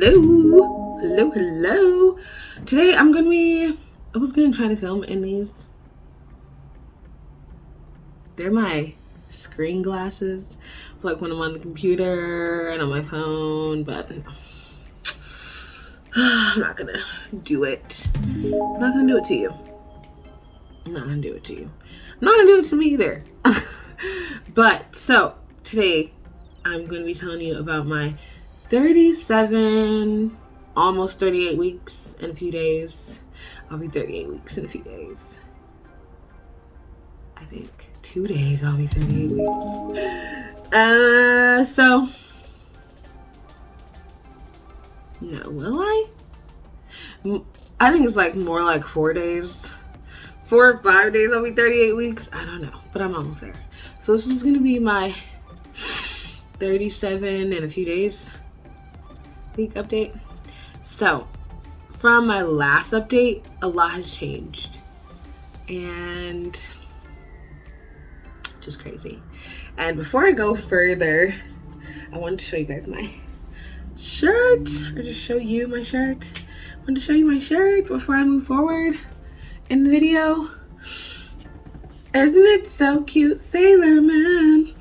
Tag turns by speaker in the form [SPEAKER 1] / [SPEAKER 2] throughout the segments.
[SPEAKER 1] Hello. Today I was gonna try to film in these. They're my screen glasses for like when I'm on the computer and on my phone, but I'm not gonna do it. I'm not gonna do it to you. I'm not gonna do it to you. I'm not gonna do it to me either. But so today I'm gonna be telling you about my 37, almost 38 weeks in a few days. I'll be 38 weeks in a few days. I think 2 days I'll be 38 weeks. So no, will I? I think it's like more like 4 days. 4 or 5 days I'll be 38 weeks. I don't know, but I'm almost there. So this is gonna be my 37 in a few days week update. So from my last update, a lot has changed and just crazy. And before I go further, I wanted to show you guys my shirt, or just show you my shirt. I wanted to show you my shirt before I move forward in the video. Isn't it so cute, Sailor Man?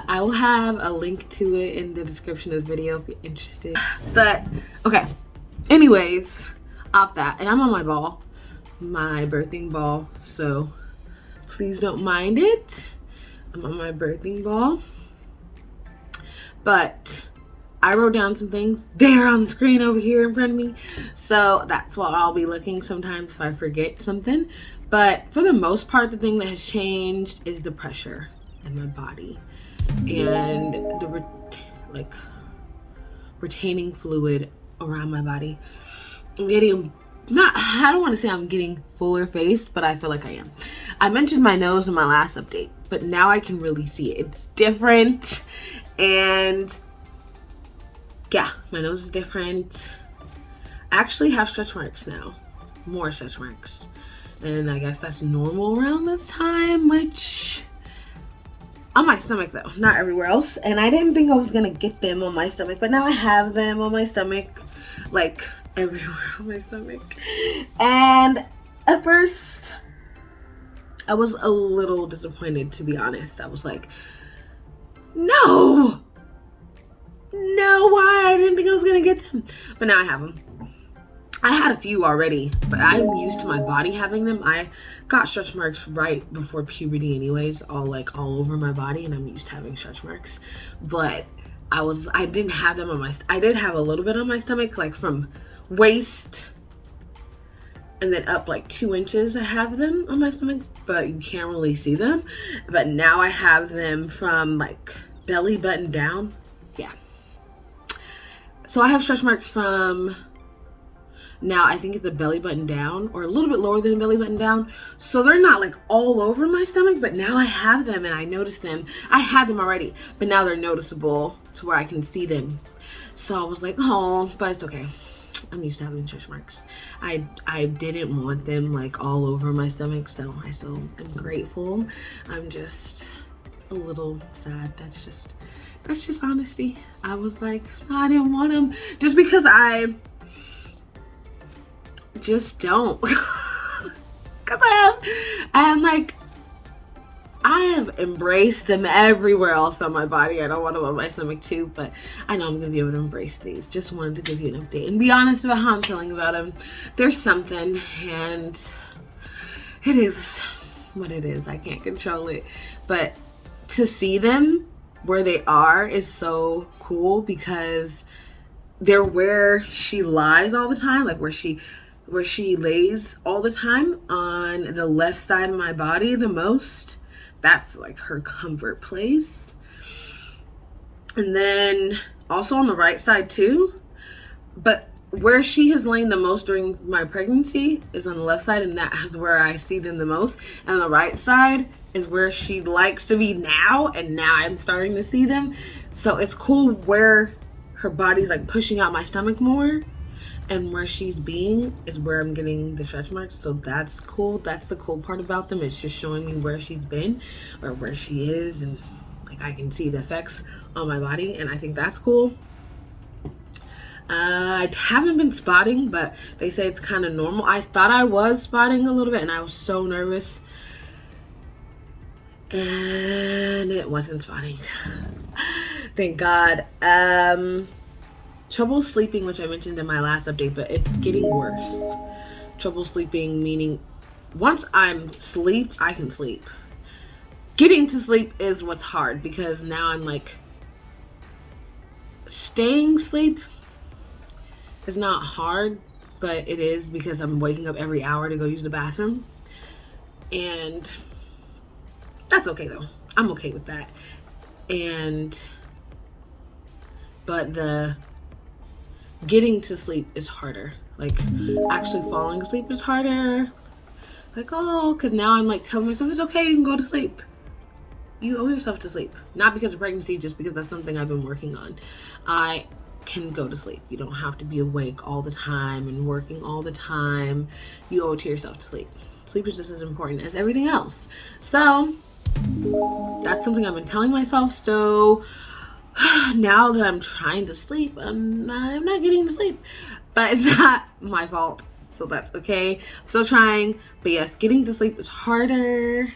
[SPEAKER 1] I will have a link to it in the description of this video if you're interested. But okay, anyways, off that, and I'm on my ball, my birthing ball, so please don't mind it. I'm on my birthing ball, but I wrote down some things there on the screen over here in front of me, so that's what I'll be looking sometimes if I forget something. But for the most part, the thing that has changed is the pressure in my body and the retaining fluid around my body. I'm getting, I don't want to say I'm getting fuller faced, but I feel like I am. I mentioned my nose in my last update, but now I can really see it. It's different, and yeah, my nose is different. I actually have stretch marks now, more stretch marks, and I guess that's normal around this time, which on my stomach though, not everywhere else. And I didn't think I was gonna get them on my stomach, but now I have them on my stomach, like everywhere on my stomach. And at first I was a little disappointed, to be honest. I was like, no, why? I didn't think I was gonna get them, but now I have them. I had a few already, but I'm used to my body having them. I got stretch marks right before puberty anyways, all over my body, and I'm used to having stretch marks. But I didn't have them on my, I did have a little bit on my stomach, like from waist and then up like 2 inches. I have them on my stomach, but you can't really see them. But now I have them from like belly button down. Yeah. So I have stretch marks from, now I think it's a belly button down, or a little bit lower than a belly button down. So they're not like all over my stomach, but now I have them and I notice them. I had them already, but now they're noticeable to where I can see them. So I was like, oh, but it's okay. I'm used to having stretch marks. I didn't want them like all over my stomach, so I still am grateful. I'm just a little sad. That's just honesty. I was like, I didn't want them just because I just don't. Because I have embraced them everywhere else on my body. I don't want them on my stomach too, but I know I'm gonna be able to embrace these. Just wanted to give you an update and be honest about how I'm feeling about them. There's something, and it is what it is. I can't control it, but to see them where they are is so cool, because they're where she lies all the time, like where she lays all the time on the left side of my body the most. That's like her comfort place. And then also on the right side too, but where she has lain the most during my pregnancy is on the left side, and that is where I see them the most. And the right side is where she likes to be now, and now I'm starting to see them. So it's cool where her body's like pushing out my stomach more, and where she's being is where I'm getting the stretch marks. So that's cool. That's the cool part about them. It's just showing me where she's been or where she is, and like I can see the effects on my body, and I think that's cool. I haven't been spotting, but they say it's kind of normal. I thought I was spotting a little bit, and I was so nervous. And it wasn't spotting. Thank God. Trouble sleeping, which I mentioned in my last update, but it's getting worse. Trouble sleeping meaning once I'm asleep, I can sleep. Getting to sleep is what's hard, because now I'm like, staying asleep is not hard, but it is because I'm waking up every hour to go use the bathroom. And that's okay though. I'm okay with that. But the getting to sleep is harder. Like, actually falling asleep is harder. Like, oh, because now I'm like telling myself it's okay, you can go to sleep. You owe yourself to sleep. Not because of pregnancy, just because that's something I've been working on. I can go to sleep. You don't have to be awake all the time and working all the time. You owe it to yourself to sleep. Sleep is just as important as everything else. So that's something I've been telling myself. So now that I'm trying to sleep, I'm not getting to sleep. But it's not my fault. So that's okay. Still trying. But yes, getting to sleep is harder.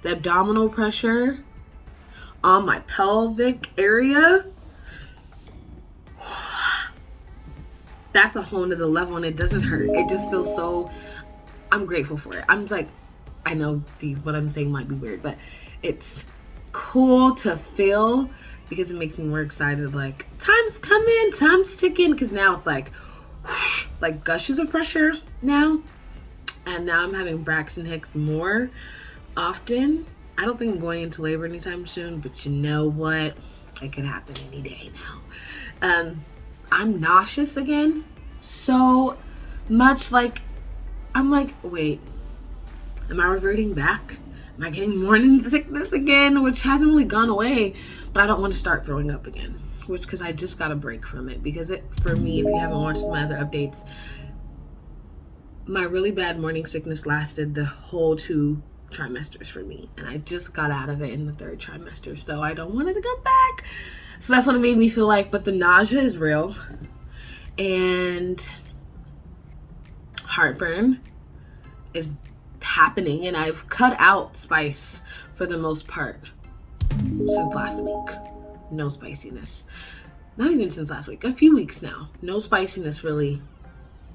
[SPEAKER 1] The abdominal pressure on my pelvic area, that's a whole nother level, and it doesn't hurt. It just feels so, I'm grateful for it. I'm like, I know what I'm saying might be weird, but it's cool to feel, because it makes me more excited. Like, time's coming, time's ticking, because now it's like, whoosh, like gushes of pressure now. And now I'm having Braxton Hicks more often. I don't think I'm going into labor anytime soon, but you know what? It could happen any day now. I'm nauseous again. So much, like, I'm like, wait, am I reverting back? Am I getting morning sickness again? Which hasn't really gone away, but I don't want to start throwing up again. Because I just got a break from it. Because for me, if you haven't watched my other updates, my really bad morning sickness lasted the whole 2 trimesters for me, and I just got out of it in the 3rd trimester, so I don't want it to come back. So that's what it made me feel like. But the nausea is real, and heartburn is happening, and I've cut out spice for the most part since last week. No spiciness. Not even since last week, a few weeks now. No spiciness really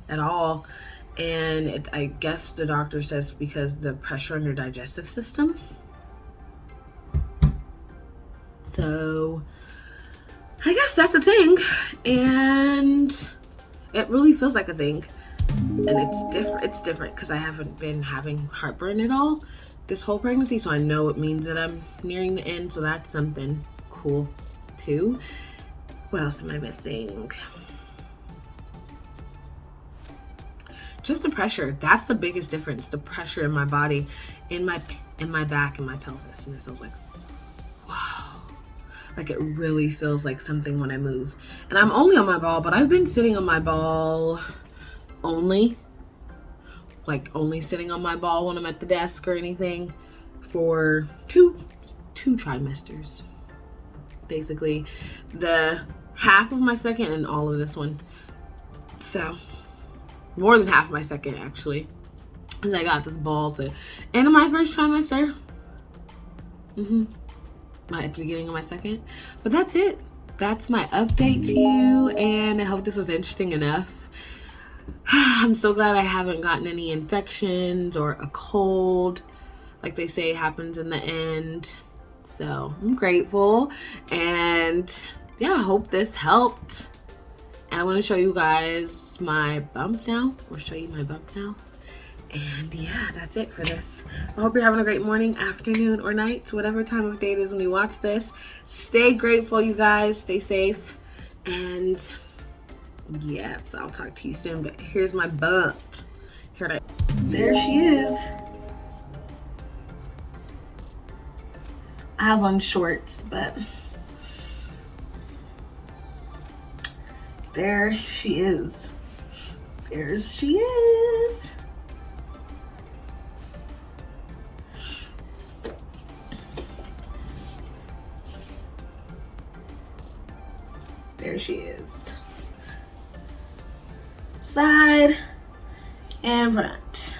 [SPEAKER 1] at all. And I guess the doctor says because the pressure on your digestive system. So I guess that's a thing, and it really feels like a thing. And it's different because I haven't been having heartburn at all this whole pregnancy, so I know it means that I'm nearing the end. So that's something cool too. What else am I missing? Just the pressure. That's the biggest difference. The pressure in my body, in my back, and my pelvis. And it feels like, wow. Like, it really feels like something when I move. And I'm only on my ball, but I've been sitting on my ball only. Like, only sitting on my ball when I'm at the desk or anything for two trimesters. Basically, the half of my second and all of this one. So more than half of my second, actually, because I got this ball at the end of my 1st trimester. At the beginning of my 2nd. But that's it. That's my update to you, and I hope this was interesting enough. I'm so glad I haven't gotten any infections or a cold, like they say happens in the end. So I'm grateful, and yeah, I hope this helped. And I want to show you guys my bump now, And yeah, that's it for this. I hope you're having a great morning, afternoon, or night, whatever time of day it is when you watch this. Stay grateful, you guys. Stay safe. And yes, I'll talk to you soon. But here's my bump. There she is. I have on shorts, but there she is. There she is. There she is. side and front.